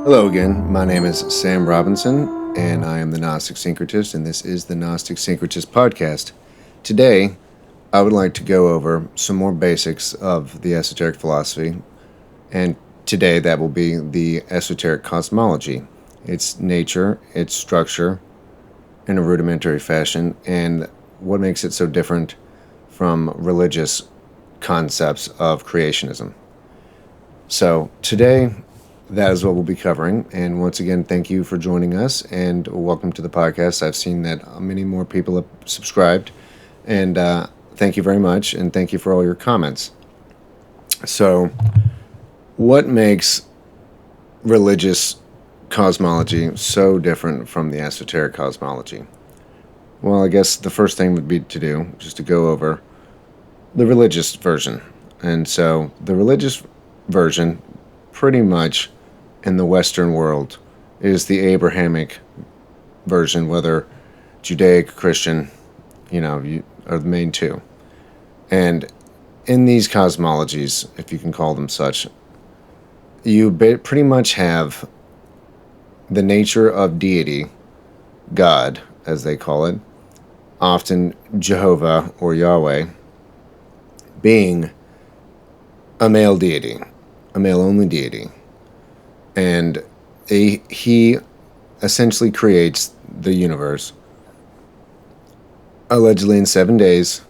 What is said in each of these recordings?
Hello again, my name is Sam Robinson, and I am the Gnostic Syncretist, and this is the Gnostic Syncretist Podcast. Today, I would like to go over some more basics of the esoteric philosophy, and today that will be the esoteric cosmology, its nature, its structure, in a rudimentary fashion, and what makes it so different from religious concepts of creationism. So, today, that is what we'll be covering. And once again, thank you for joining us and welcome to the podcast. I've seen that many more people have subscribed. And thank you very much. And thank you for all your comments. So, what makes religious cosmology so different from the esoteric cosmology? Well, I guess the first thing would be to do just to go over the religious version. And so, the religious version pretty much in the Western world is the Abrahamic version, whether Judaic, Christian, are the main two. And in these cosmologies, if you can call them such, you pretty much have the nature of deity, God, as they call it, often Jehovah or Yahweh, being a male deity, a male-only deity. And he essentially creates the universe, allegedly in 7 days,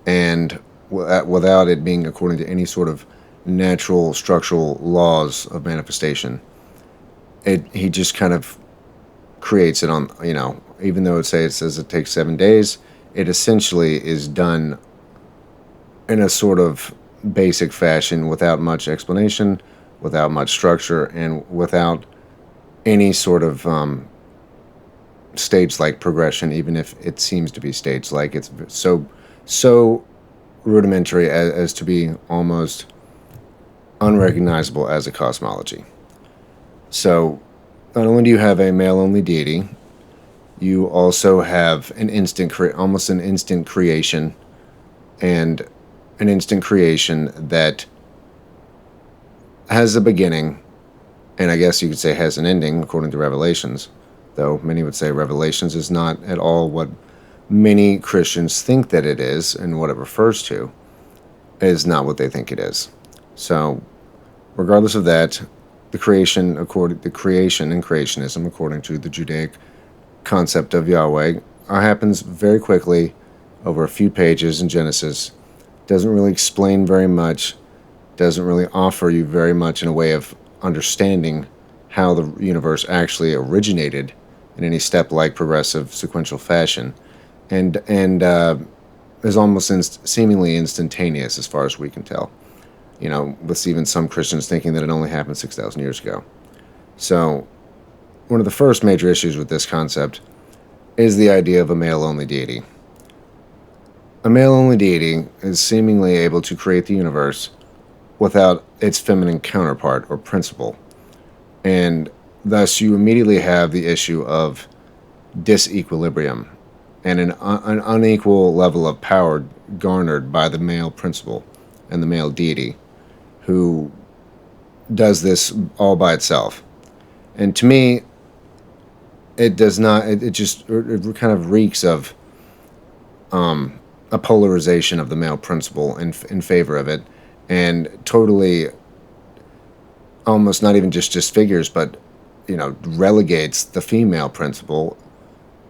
and without it being according to any sort of natural structural laws of manifestation. He just kind of creates it on, even though it says it takes 7 days, it essentially is done in a sort of basic fashion without much explanation, without much structure, and without any sort of stage-like progression, even if it seems to be stage-like. It's so rudimentary as to be almost unrecognizable as a cosmology. So not only do you have a male-only deity, you also have almost an instant creation, and an instant creation that has a beginning, and I guess you could say has an ending, according to Revelations, though many would say Revelations is not at all what many Christians think that it is, and what it refers to is not what they think it is. So, regardless of that, the creation and creationism, according to the Judaic concept of Yahweh, happens very quickly over a few pages in Genesis. Doesn't really explain very much, doesn't really offer you very much in a way of understanding how the universe actually originated in any step-like progressive sequential fashion, and is almost seemingly instantaneous as far as we can tell. With even some Christians thinking that it only happened 6,000 years ago. So, one of the first major issues with this concept is the idea of a male-only deity. A male-only deity is seemingly able to create the universe without its feminine counterpart or principle. And thus you immediately have the issue of disequilibrium and an unequal level of power garnered by the male principle and the male deity, who does this all by itself. And to me, it does not, it kind of reeks of a polarization of the male principle in favor of it, and totally almost not even just figures, but relegates the female principle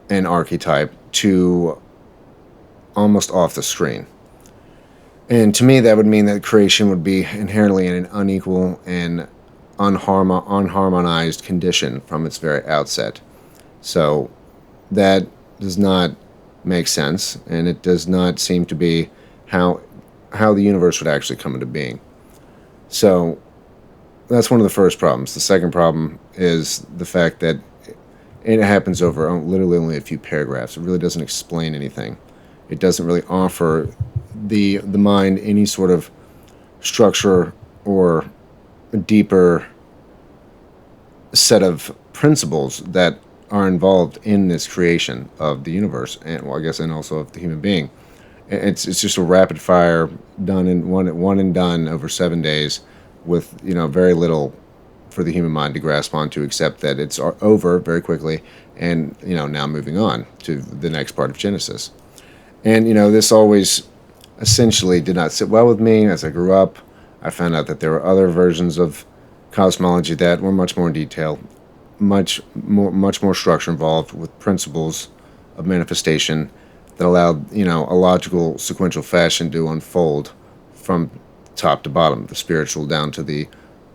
and archetype to almost off the screen. And to me, that would mean that creation would be inherently in an unequal and unharmonized condition from its very outset. So that does not make sense, and it does not seem to be how the universe would actually come into being. So that's one of the first problems. The second problem is the fact that it happens over literally only a few paragraphs. It really doesn't explain anything. It doesn't really offer the mind any sort of structure or a deeper set of principles that are involved in this creation of the universe, and and also of the human being. It's just a rapid fire, done in one and done over 7 days, with very little for the human mind to grasp onto, except that it's over very quickly, and now moving on to the next part of Genesis. And this always essentially did not sit well with me as I grew up. I found out that there were other versions of cosmology that were much more in detail, much more structure involved, with principles of manifestation that allowed a logical sequential fashion to unfold from top to bottom, the spiritual down to the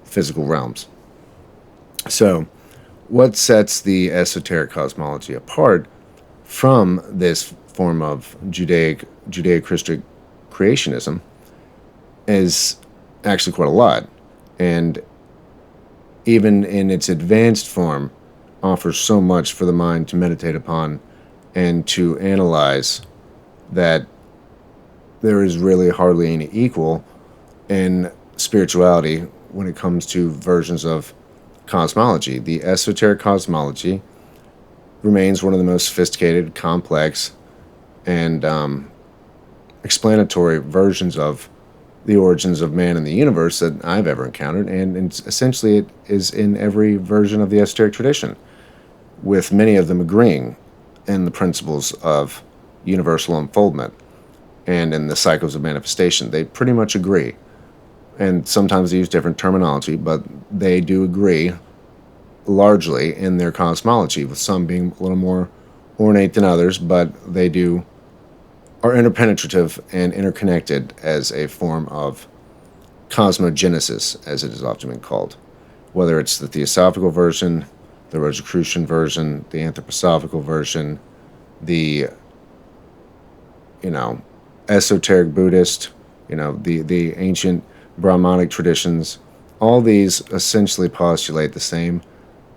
physical realms. So what sets the esoteric cosmology apart from this form of Judeo-Christian creationism is actually quite a lot, and even in its advanced form offers so much for the mind to meditate upon and to analyze, that there is really hardly any equal in spirituality when it comes to versions of cosmology. The esoteric cosmology remains one of the most sophisticated, complex, and explanatory versions of the origins of man and the universe that I've ever encountered, and essentially it is in every version of the esoteric tradition, with many of them agreeing in the principles of universal unfoldment and in the cycles of manifestation. They pretty much agree, and sometimes they use different terminology, but they do agree largely in their cosmology, with some being a little more ornate than others, but they are interpenetrative and interconnected as a form of cosmogenesis, as it has often been called. Whether it's the theosophical version, the Rosicrucian version, the anthroposophical version, the esoteric Buddhist, the ancient Brahmanic traditions, all these essentially postulate the same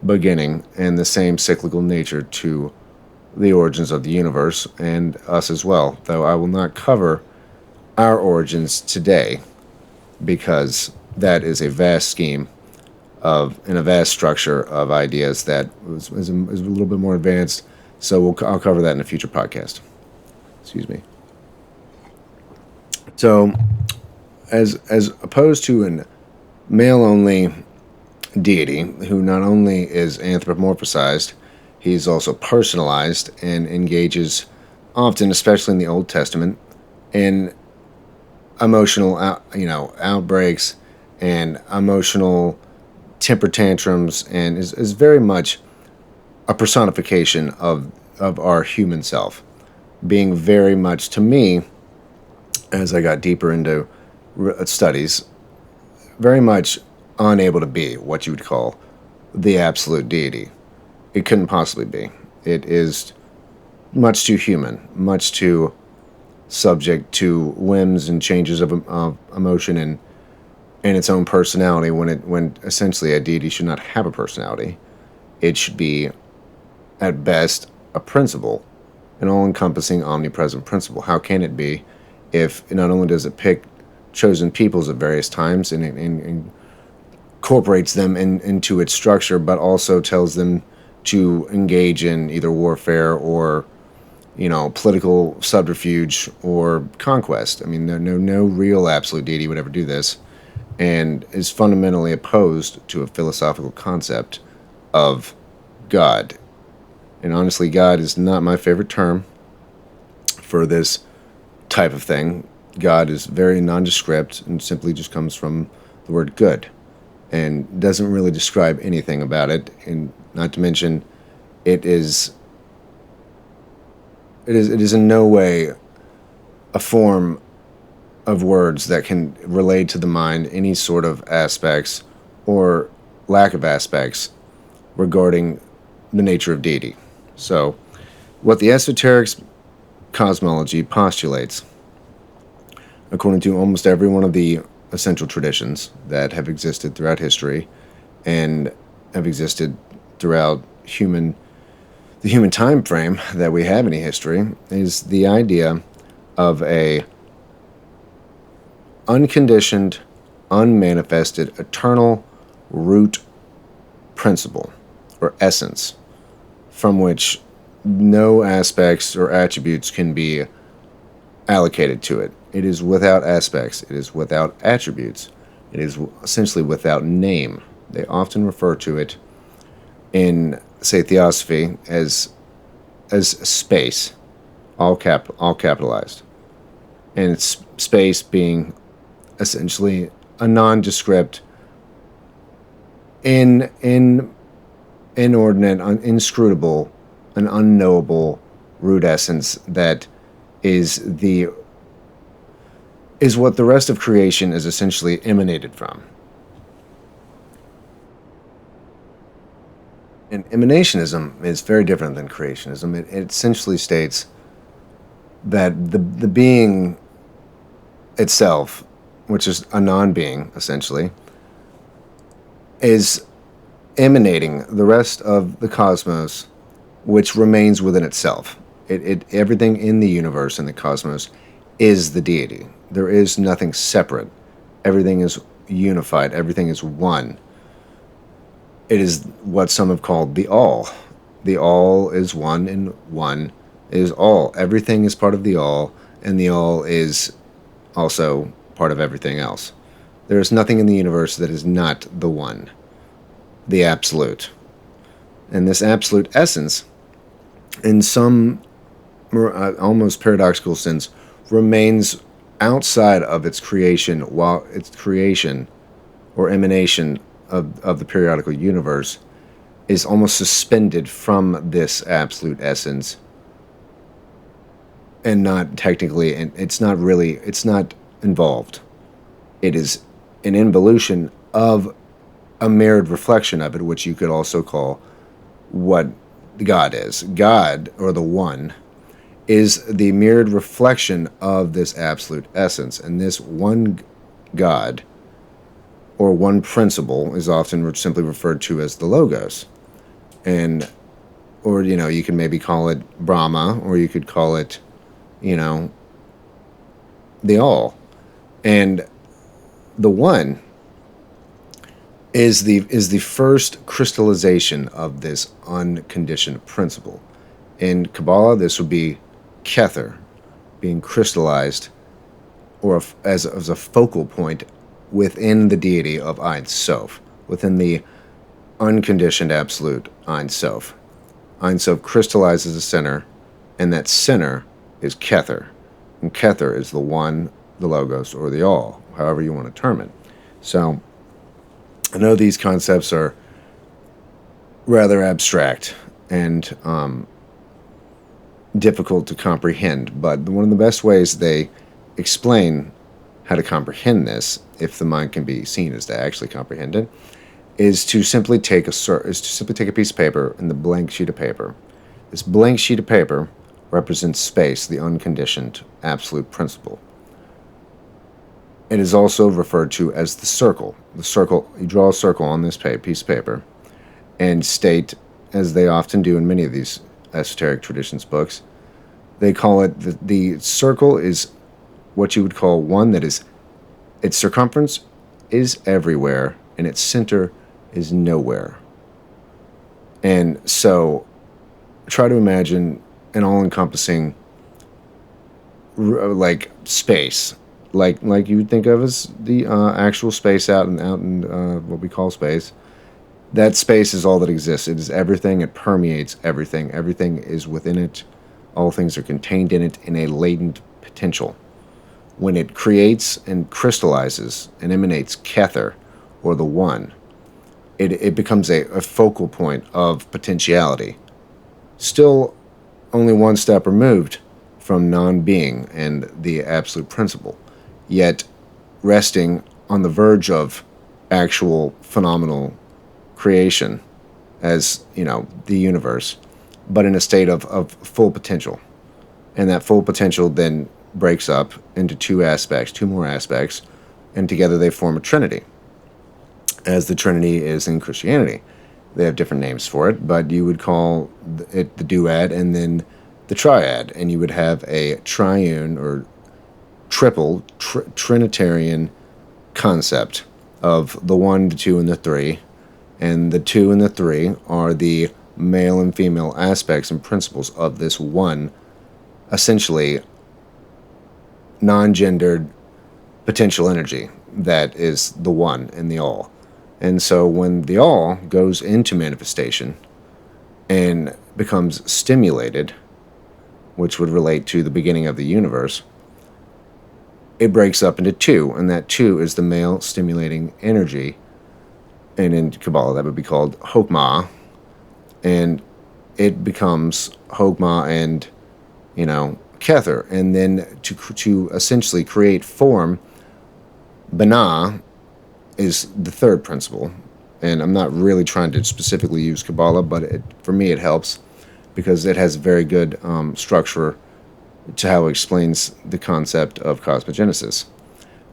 beginning and the same cyclical nature to the origins of the universe and us as well, though I will not cover our origins today, because that is a vast scheme and a vast structure of ideas that is a little bit more advanced, so I'll cover that in a future podcast. Excuse me. So, as opposed to an male-only deity who not only is anthropomorphized, he's also personalized and engages often, especially in the Old Testament, in emotional outbreaks and emotional temper tantrums, and is very much a personification of our human self, being very much, to me, as I got deeper into studies, very much unable to be what you would call the absolute deity. It couldn't possibly be. It is much too human, much too subject to whims and changes of emotion and its own personality, when essentially a deity should not have a personality. It should be, at best, a principle, an all-encompassing, omnipresent principle. How can it be if not only does it pick chosen peoples at various times and incorporates them into its structure, but also tells them to engage in either warfare or political subterfuge or conquest? I mean, no real absolute deity would ever do this, and is fundamentally opposed to a philosophical concept of God. And honestly, God is not my favorite term for this type of thing. God is very nondescript and simply just comes from the word good, and doesn't really describe anything about it. And not to mention, it is in no way a form of words that can relate to the mind any sort of aspects or lack of aspects regarding the nature of deity. So, what the esoteric cosmology postulates, according to almost every one of the essential traditions that have existed throughout history and have existed throughout the human time frame that we have any history, is the idea of a unconditioned, unmanifested, eternal root principle or essence, from which no aspects or attributes can be allocated to it. It is without aspects. It is without attributes. It is essentially without name. They often refer to it in, say, theosophy as space, all capitalized, and it's space being essentially a nondescript, inordinate, inscrutable, an unknowable root essence that is what the rest of creation is essentially emanated from. And emanationism is very different than creationism. It essentially states that the being itself, which is a non-being essentially, is emanating the rest of the cosmos, which remains within itself. Everything in the universe and the cosmos is the deity. There is nothing separate. Everything is unified. Everything is one. It is what some have called the all. The all is one, and one is all. Everything is part of the all, and the all is also part of everything else. There is nothing in the universe that is not the one, the absolute. And this absolute essence, in some almost paradoxical sense, remains outside of its creation, while its creation or emanation of the periodical universe is almost suspended from this absolute essence, and not technically, and it's not involved. It is an involution of a mirrored reflection of it, which you could also call what God is. God, or the one, is the mirrored reflection of this absolute essence. And this one God, or one principle, is often simply referred to as the Logos. Or you can maybe call it Brahma, or you could call it, the All. And the one is the first crystallization of this unconditioned principle. In Kabbalah, this would be Kether, being crystallized, or as a focal point within the deity of Ein Sof, within the unconditioned absolute Ein Sof. Ein Sof crystallizes the center, and that center is Kether. And Kether is the one, the Logos, or the All, however you want to term it. So, I know these concepts are rather abstract and difficult to comprehend, but one of the best ways they explain how to comprehend this, if the mind can be seen as to actually comprehend it, is to simply take a piece of paper and the blank sheet of paper. This blank sheet of paper represents space, the unconditioned absolute principle. It is also referred to as the circle. The circle, you draw a circle on this piece of paper and state, as they often do in many of these esoteric traditions books, they call it, the circle is what you would call one that is, its circumference is everywhere and its center is nowhere. And so try to imagine an all-encompassing like space, like you would think of as the actual space out in what we call space. That space is all that exists. It is everything. It permeates everything. Everything is within it. All things are contained in it in a latent potential. When it creates and crystallizes and emanates Kether, or the one, it becomes a focal point of potentiality. Still only one step removed from non-being and the absolute principle, yet resting on the verge of actual phenomenal creation, as the universe, but in a state of full potential. And that full potential then breaks up into two more aspects, and together they form a trinity, as the Trinity is in Christianity. They have different names for it, but you would call it the duad and then the triad, and you would have a triune or triple trinitarian concept of the one, the two, and the three. And the two and the three are the male and female aspects and principles of this one, essentially non-gendered potential energy that is the one and the all. And so when the all goes into manifestation and becomes stimulated, which would relate to the beginning of the universe, it breaks up into two, and that two is the male stimulating energy. And in Kabbalah, that would be called Chokmah, and it becomes Chokmah and, Kether. And then to essentially create form, Binah is the third principle. And I'm not really trying to specifically use Kabbalah, but for me it helps because it has very good structure to how it explains the concept of cosmogenesis.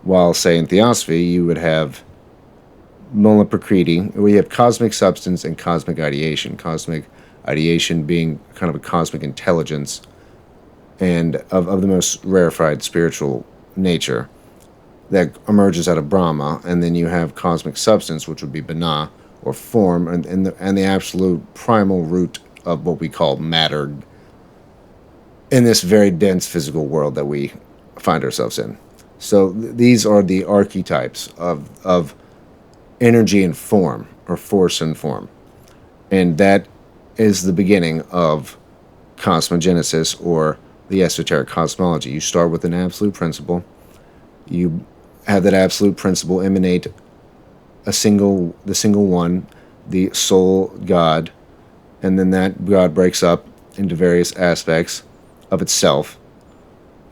While, say, in Theosophy, you would have Mola Prakriti, where you have cosmic substance and cosmic ideation. Cosmic ideation being kind of a cosmic intelligence and of the most rarefied spiritual nature that emerges out of Brahma, and then you have cosmic substance, which would be Binah, or form, and the absolute primal root of what we call matter in this very dense physical world that we find ourselves in. So these are the archetypes of energy and form, or force and form. And that is the beginning of cosmogenesis, or the esoteric cosmology. You start with an absolute principle. You have that absolute principle emanate the single one, the sole God, and then that God breaks up into various aspects of itself,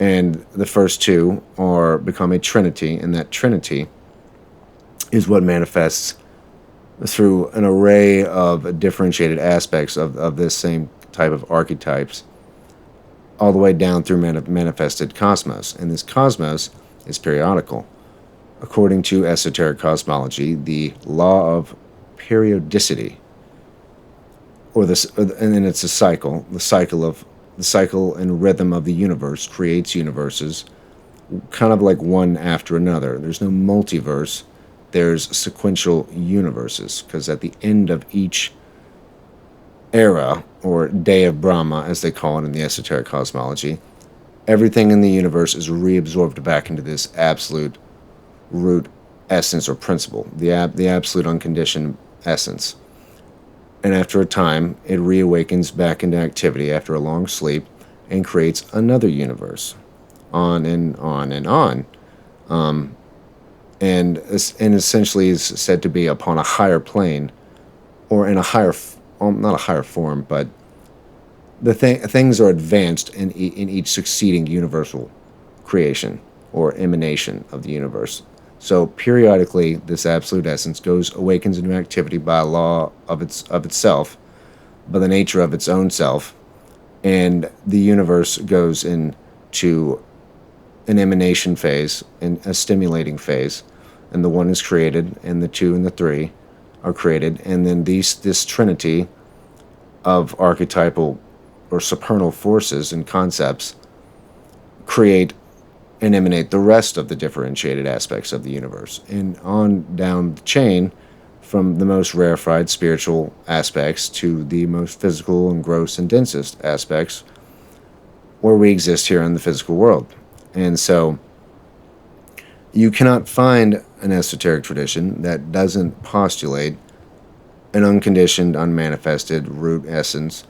and the first two become a trinity, and that trinity is what manifests through an array of differentiated aspects of this same type of archetypes, all the way down through manifested cosmos. And this cosmos is periodical. According to esoteric cosmology, the law of periodicity, and then it's a cycle. The cycle and rhythm of the universe creates universes, kind of like one after another. There's no multiverse. There's sequential universes, because at the end of each era, or day of Brahma, as they call it in the esoteric cosmology, everything in the universe is reabsorbed back into this absolute root essence or principle, the absolute unconditioned essence. And after a time, it reawakens back into activity after a long sleep and creates another universe, on and on and on. And essentially is said to be upon a higher plane, or in a higher, not a higher form, but things are advanced in each succeeding universal creation or emanation of the universe. So periodically, this absolute essence awakens into activity by a law of itself, by the nature of its own self, and the universe goes into an emanation phase and a stimulating phase, and the one is created, and the two and the three are created, and then this trinity of archetypal or supernal forces and concepts create and emanate the rest of the differentiated aspects of the universe, and on down the chain, from the most rarefied spiritual aspects to the most physical and gross and densest aspects, where we exist here in the physical world. And so you cannot find an esoteric tradition that doesn't postulate an unconditioned, unmanifested root essence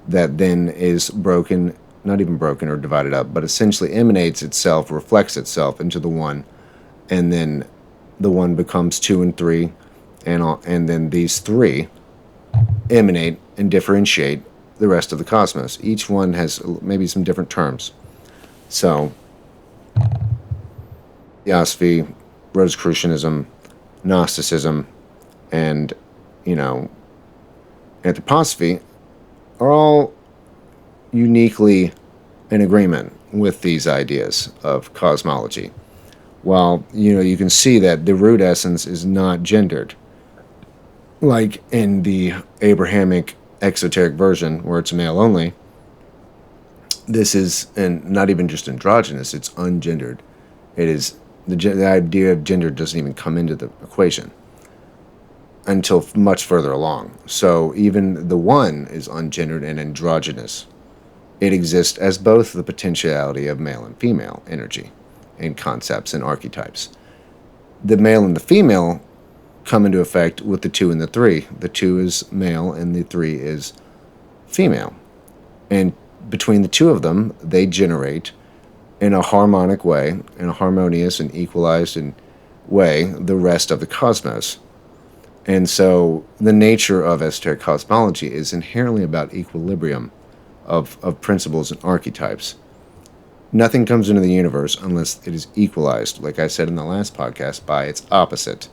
that then is broken, not even broken or divided up, but essentially emanates itself, reflects itself into the one, and then the one becomes two and three, and then these three emanate and differentiate the rest of the cosmos. Each one has maybe some different terms. So, Theosophy, Rosicrucianism, Gnosticism, and, anthroposophy are all uniquely in agreement with these ideas of cosmology. While, you can see that the root essence is not gendered, like in the Abrahamic exoteric version, where it's male only. This is, and not even just androgynous, it's ungendered. It is, the idea of gender doesn't even come into the equation until much further along. So even the one is ungendered and androgynous. It exists as both the potentiality of male and female energy and concepts and archetypes. The male and the female come into effect with the 2 and the 3. The 2 is male and the 3 is female. And between the two of them, they generate in a harmonic way, in a harmonious and equalized way, the rest of the cosmos. And so the nature of esoteric cosmology is inherently about equilibrium of principles and archetypes. Nothing comes into the universe unless it is equalized, like I said in the last podcast, by its opposite.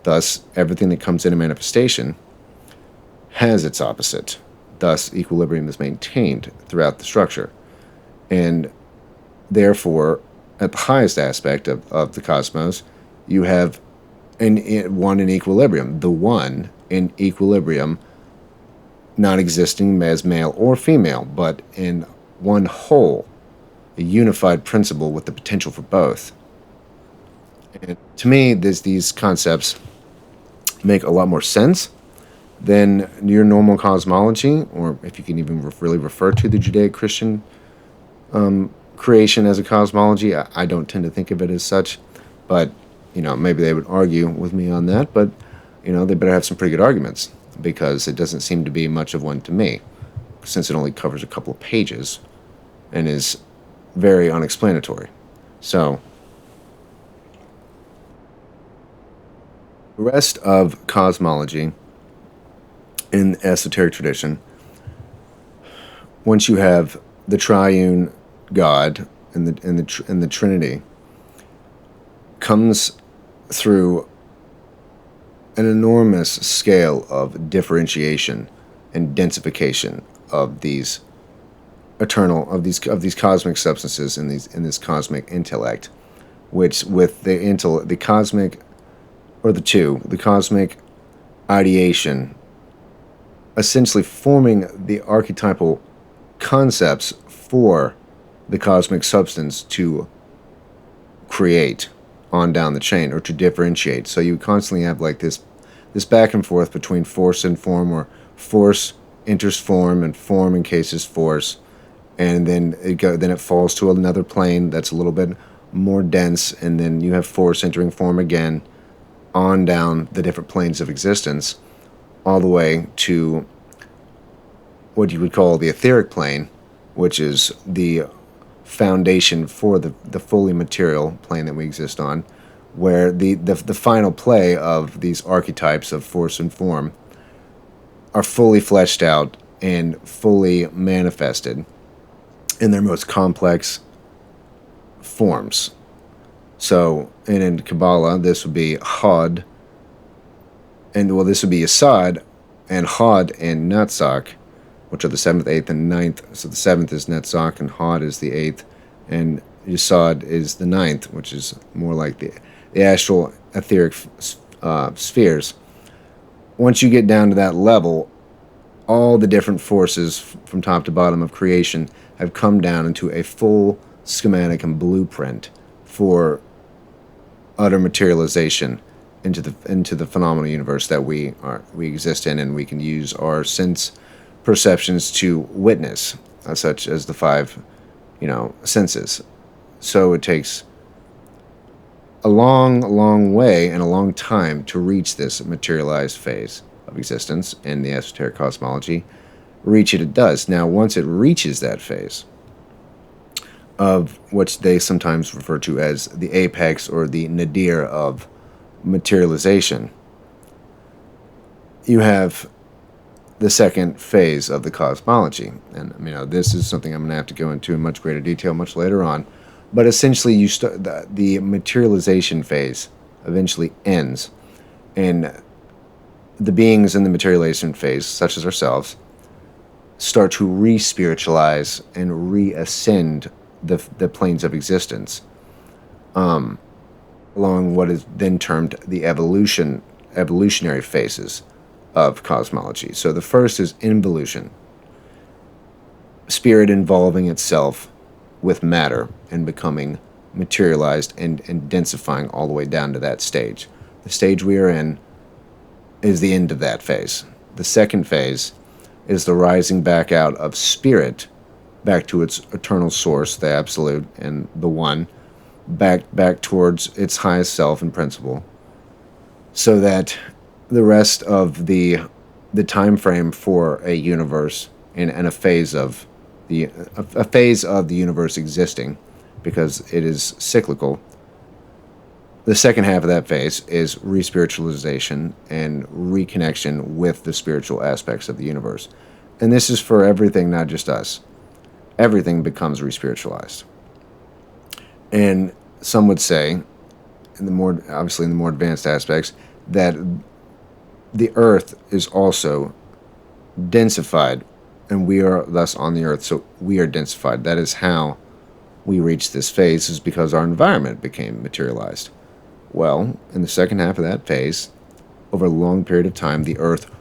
Thus, everything that comes into manifestation has its opposite. Thus, equilibrium is maintained throughout the structure. And therefore, at the highest aspect of the cosmos, you have one in equilibrium. The one in equilibrium, not existing as male or female, but in one whole, a unified principle with the potential for both. And to me, these concepts make a lot more sense than your normal cosmology, or if you can even really refer to the Judeo-Christian creation as a cosmology. I don't tend to think of it as such, but maybe they would argue with me on that, but they better have some pretty good arguments, because it doesn't seem to be much of one to me, since it only covers a couple of pages and is very unexplanatory. So the rest of cosmology in the esoteric tradition, once you have the triune God and the Trinity, comes through an enormous scale of differentiation and densification of these these cosmic substances in this cosmic intellect, which with the cosmic ideation, essentially forming the archetypal concepts for the cosmic substance to create on down the chain, or to differentiate. So you constantly have like this back and forth between force and form, or force enters form and form encases force, and then it falls to another plane that's a little bit more dense, and then you have force entering form again, on down the different planes of existence, all the way to what you would call the etheric plane, which is the foundation for the fully material plane that we exist on, where the final play of these archetypes of force and form are fully fleshed out and fully manifested in their most complex forms. So, and in Kabbalah, this would be Hod, this would be Yesod, and Hod and Netzach, which are the 7th, 8th, and 9th. So the 7th is Netzach, and Hod is the 8th, and Yesod is the 9th, which is more like the astral etheric spheres. Once you get down to that level, all the different forces from top to bottom of creation have come down into a full schematic and blueprint for utter materialization into the phenomenal universe that we exist in, and we can use our sense perceptions to witness, such as the 5 senses. So it takes a long way and a long time to reach this materialized phase of existence in the esoteric cosmology. Reach it does. Now, once it reaches that phase, of which they sometimes refer to as the apex or the nadir of materialization, you have the second phase of the cosmology. And this is something I'm going to have to go into in much greater detail much later on. But essentially, you start the materialization phase eventually ends, and the beings in the materialization phase, such as ourselves, start to re-spiritualize and reascend the planes of existence, along what is then termed the evolutionary phases of cosmology. So the first is involution, spirit involving itself with matter and becoming materialized and densifying all the way down to that stage. The stage we are in is the end of that phase. The second phase is the rising back out of spirit back to its eternal source, the absolute and the one, back towards its highest self and principle. so that the rest of the time frame for a universe and a phase of a phase of the universe existing, because it is cyclical. The second half of that phase is respiritualization and reconnection with the spiritual aspects of the universe. And this is for everything, not just us. Everything becomes respiritualized. And some would say, in the more obviously in the more advanced aspects, that the earth is also densified, and we are thus on the earth, so we are densified. That is how we reach this phase, is because our environment became materialized. Well, in the second half of that phase, over a long period of time, the earth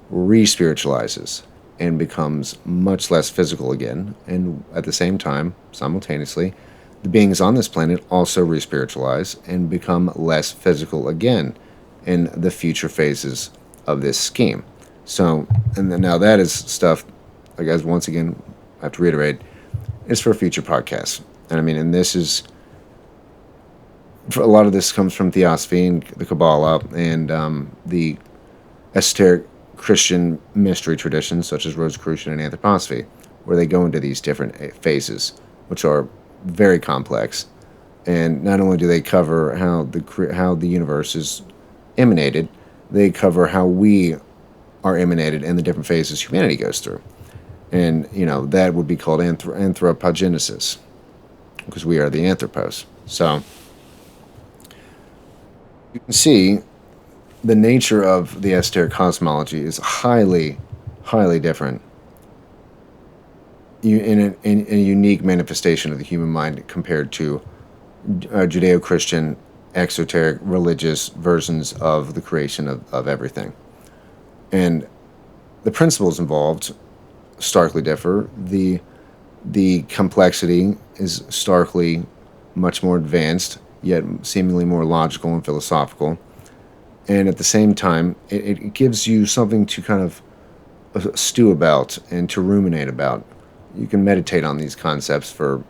re-spiritualizes and becomes much less physical again, and at the same time, simultaneously, the beings on this planet also re-spiritualize and become less physical again in the future phases of this scheme. So, and then now that is stuff, I guess, once again, I have to reiterate, is for future podcasts. And I mean, and this is, a lot of this comes from Theosophy and the Kabbalah and the esoteric Christian mystery traditions, such as Rosicrucian and anthroposophy, where they go into these different phases, which are very complex. And not only do they cover how the universe is emanated, they cover how we are emanated in the different phases humanity goes through. And, that would be called anthropogenesis, because we are the anthropos. So you can see the nature of the esoteric cosmology is highly, highly different in a unique manifestation of the human mind compared to Judeo-Christian, exoteric, religious versions of the creation of everything. And the principles involved starkly differ. The complexity is starkly much more advanced, yet seemingly more logical and philosophical. And at the same time, it gives you something to kind of stew about and to ruminate about. You can meditate on these concepts for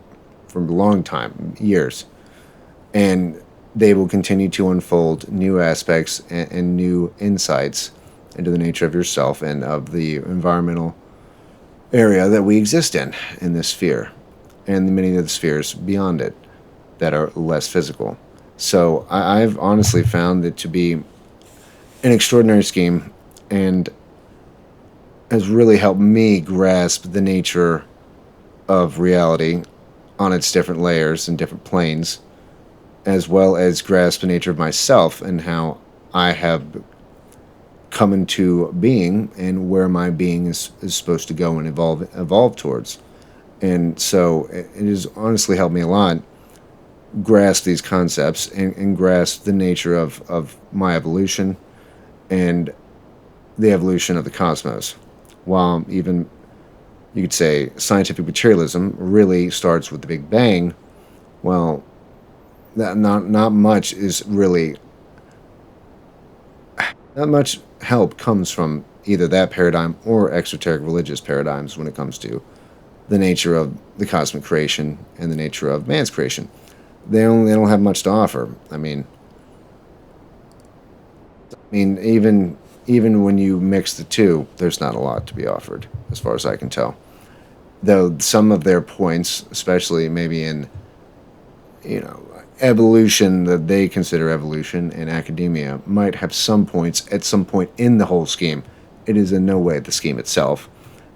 a long time, years, and they will continue to unfold new aspects and new insights into the nature of yourself and of the environmental area that we exist in this sphere, and many of the spheres beyond it that are less physical. So I've honestly found it to be an extraordinary scheme, and has really helped me grasp the nature of reality on its different layers and different planes, as well as grasp the nature of myself and how I have come into being and where my being is supposed to go and evolve towards. And so it has honestly helped me a lot grasp these concepts and grasp the nature of my evolution and the evolution of the cosmos. While even, you could say, scientific materialism really starts with the Big Bang, well, that not much is really, not much help comes from either that paradigm or exoteric religious paradigms when it comes to the nature of the cosmic creation and the nature of man's creation. They don't have much to offer. I mean, even when you mix the two, there's not a lot to be offered, as far as I can tell. Though some of their points, especially maybe in, evolution, that they consider evolution in academia, might have some points at some point in the whole scheme. It is in no way the scheme itself,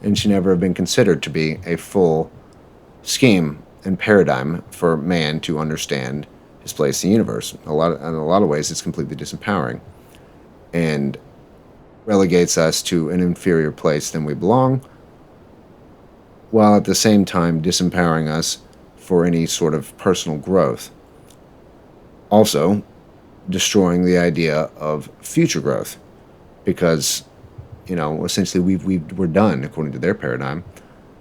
and should never have been considered to be a full scheme and paradigm for man to understand his place in the universe. In a lot of ways, it's completely disempowering and relegates us to an inferior place than we belong, while at the same time disempowering us for any sort of personal growth. Also, destroying the idea of future growth, because, essentially we're done according to their paradigm.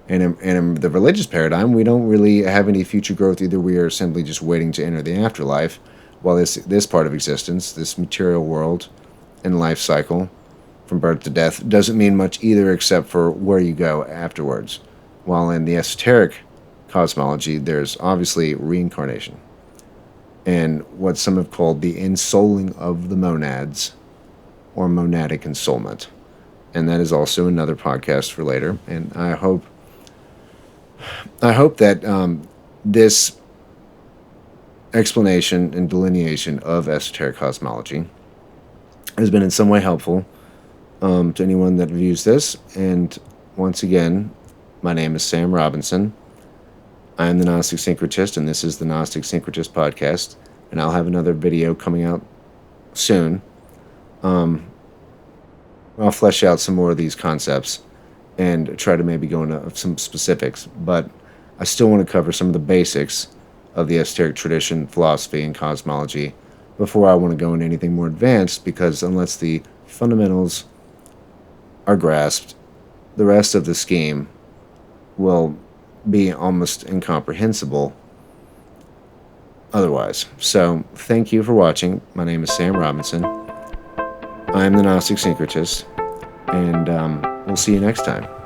And in the religious paradigm, we don't really have any future growth either. We are simply just waiting to enter the afterlife, while this part of existence, this material world and life cycle, from birth to death, doesn't mean much either, except for where you go afterwards. While in the esoteric cosmology, there's obviously reincarnation, and what some have called the ensouling of the monads, or monadic ensoulment. And that is also another podcast for later. And I hope that this explanation and delineation of esoteric cosmology has been in some way helpful to anyone that views this. And once again, my name is Sam Robinson. I am the Gnostic Syncretist, and this is the Gnostic Syncretist podcast. And I'll have another video coming out soon. I'll flesh out some more of these concepts and try to maybe go into some specifics. But I still want to cover some of the basics of the esoteric tradition, philosophy, and cosmology before I want to go into anything more advanced, because unless the fundamentals are grasped, the rest of the scheme will be almost incomprehensible otherwise. So, thank you for watching. My name is Sam Robinson. I am the Gnostic Syncretist, and we'll see you next time.